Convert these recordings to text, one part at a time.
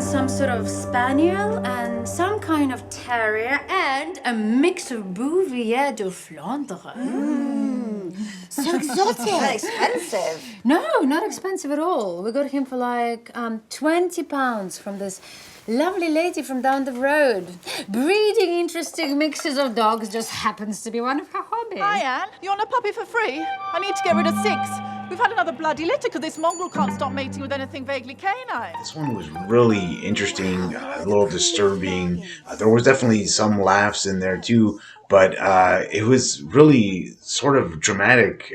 some sort of spaniel and some kind of terrier and a mix of Bouvier de Flandre. So exotic. Not expensive. No, not expensive at all. We got him for like £20 from this lovely lady from down the road. Breeding interesting mixes of dogs just happens to be one of her hobbies. Hi, Anne. You want a puppy for free? I need to get rid of 6. We've had another bloody litter because this mongrel can't stop mating with anything vaguely canine. This one was really interesting, a little disturbing. There was definitely some laughs in there too, but it was really sort of dramatic.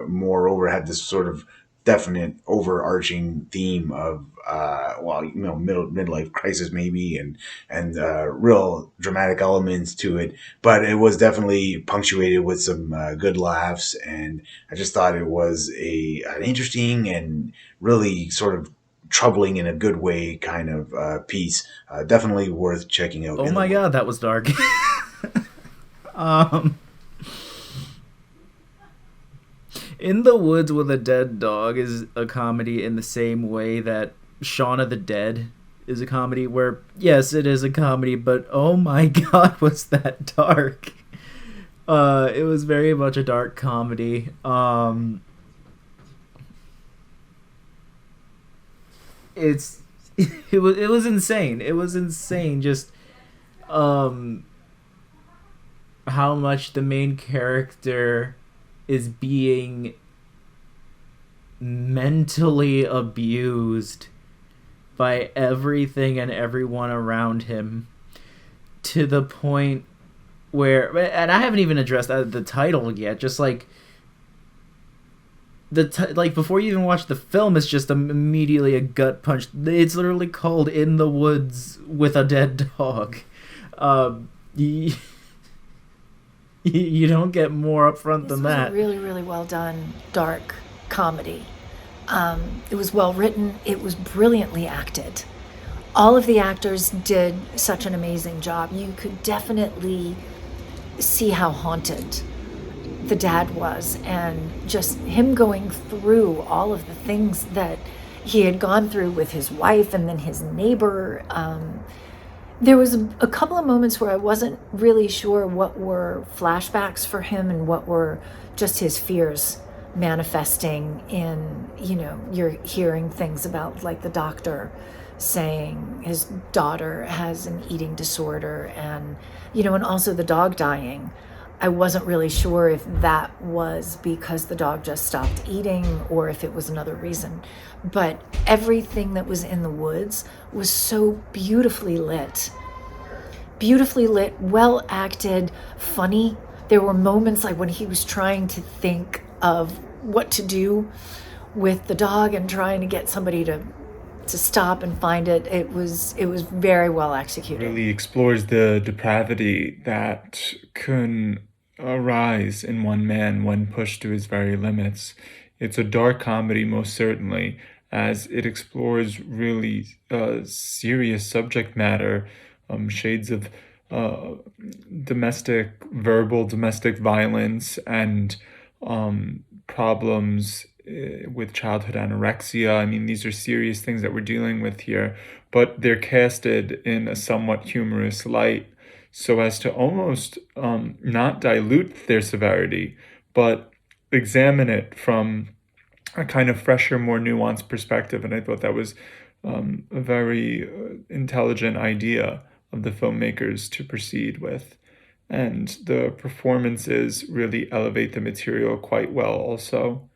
Moreover, had this sort of definite overarching theme of midlife crisis maybe, and real dramatic elements to it. But it was definitely punctuated with some good laughs, and I just thought it was an interesting and really sort of troubling in a good way kind of piece. Definitely worth checking out. Oh my god, that was dark. In the Woods with a Dead Dog is a comedy in the same way that Shaun of the Dead is a comedy, where, yes, it is a comedy, but oh my god, was that dark. It was very much a dark comedy. It was insane. It was insane just how much the main character is being mentally abused by everything and everyone around him, to the point where, and I haven't even addressed the title yet, just like like before you even watch the film, it's just immediately a gut punch. It's literally called In the Woods with a Dead Dog. You don't get more upfront than that. This was a really, really well done dark comedy. It was well written. It was brilliantly acted. All of the actors did such an amazing job. You could definitely see how haunted the dad was, and just him going through all of the things that he had gone through with his wife and then his neighbor. There was a couple of moments where I wasn't really sure what were flashbacks for him and what were just his fears manifesting in, you're hearing things about, like, the doctor saying his daughter has an eating disorder and also the dog dying. I wasn't really sure if that was because the dog just stopped eating or if it was another reason. But everything that was in the woods was so beautifully lit. Beautifully lit, well acted, funny. There were moments like when he was trying to think of what to do with the dog and trying to get somebody to stop and find it. It was very well executed. Really explores the depravity that can arise in one man when pushed to his very limits. It's a dark comedy, most certainly, as it explores really serious subject matter, shades of verbal domestic violence, and problems with childhood anorexia. I mean, these are serious things that we're dealing with here, but they're casted in a somewhat humorous light so as to almost not dilute their severity, but examine it from a kind of fresher, more nuanced perspective. And I thought that was a very intelligent idea of the filmmakers to proceed with. And the performances really elevate the material quite well also,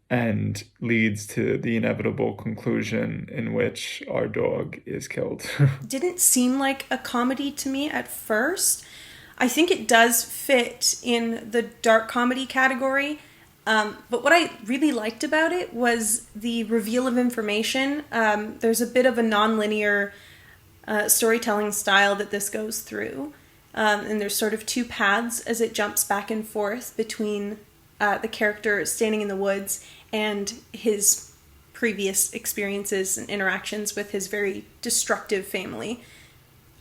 and leads to the inevitable conclusion in which our dog is killed. Didn't seem like a comedy to me at first. I think it does fit in the dark comedy category. But what I really liked about it was the reveal of information. There's a bit of a non-linear storytelling style that this goes through. And there's sort of two paths as it jumps back and forth between the character standing in the woods and his previous experiences and interactions with his very destructive family.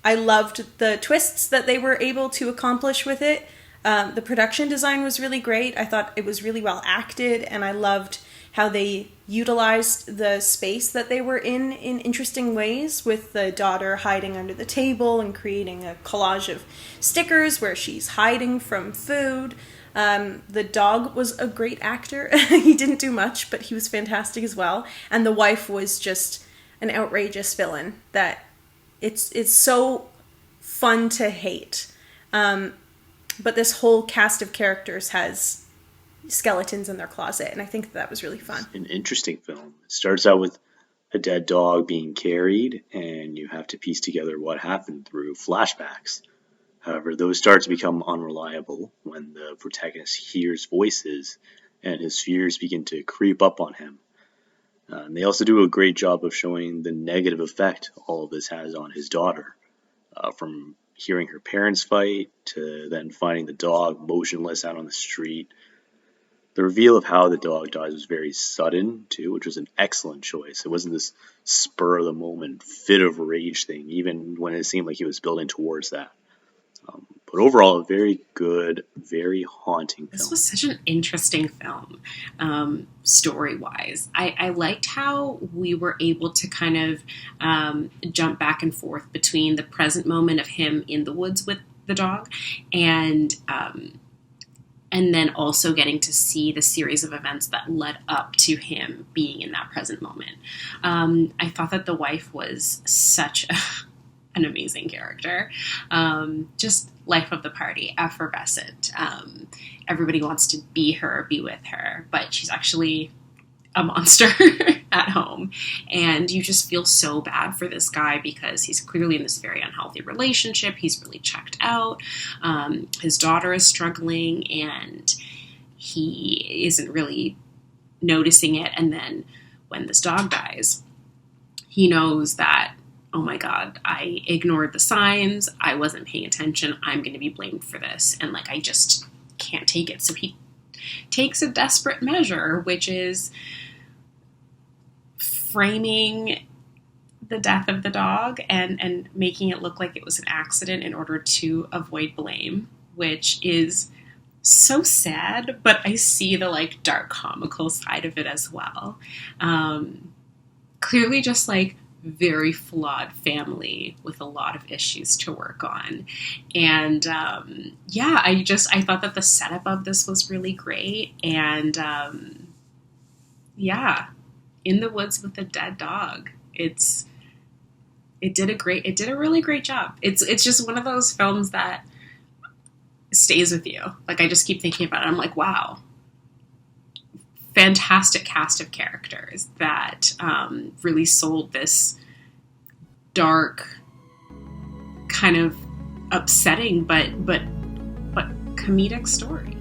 I loved the twists that they were able to accomplish with it. The production design was really great. I thought it was really well acted, and I loved how they utilized the space that they were in interesting ways, with the daughter hiding under the table and creating a collage of stickers where she's hiding from food. The dog was a great actor. He didn't do much, but he was fantastic as well. And the wife was just an outrageous villain that it's so fun to hate. But this whole cast of characters has skeletons in their closet, and I think that was really fun. An interesting film. It starts out with a dead dog being carried, and you have to piece together what happened through flashbacks. However, those start to become unreliable when the protagonist hears voices and his fears begin to creep up on him. And they also do a great job of showing the negative effect all of this has on his daughter, from hearing her parents fight to then finding the dog motionless out on the street. The reveal of how the dog dies was very sudden, too, which was an excellent choice. It wasn't this spur-of-the-moment fit of rage thing, even when it seemed like he was building towards that. But overall, a very good, very haunting film. This was such an interesting film, story-wise. I liked how we were able to kind of jump back and forth between the present moment of him in the woods with the dog and then also getting to see the series of events that led up to him being in that present moment. I thought that the wife was such an amazing character. Just life of the party, effervescent. Everybody wants to be her, be with her, but she's actually a monster at home. And you just feel so bad for this guy because he's clearly in this very unhealthy relationship. He's really checked out. His daughter is struggling and he isn't really noticing it. And then when this dog dies, he knows that, oh my God, I ignored the signs. I wasn't paying attention. I'm going to be blamed for this. And I just can't take it. So he takes a desperate measure, which is framing the death of the dog and making it look like it was an accident in order to avoid blame, which is so sad, but I see the dark comical side of it as well. Clearly just very flawed family with a lot of issues to work on. And I thought that the setup of this was really great. And In the Woods with a Dead Dog, it did a really great job. It's just one of those films that stays with you. I just keep thinking about it. I'm like, wow, fantastic cast of characters that really sold this dark, kind of upsetting but comedic story.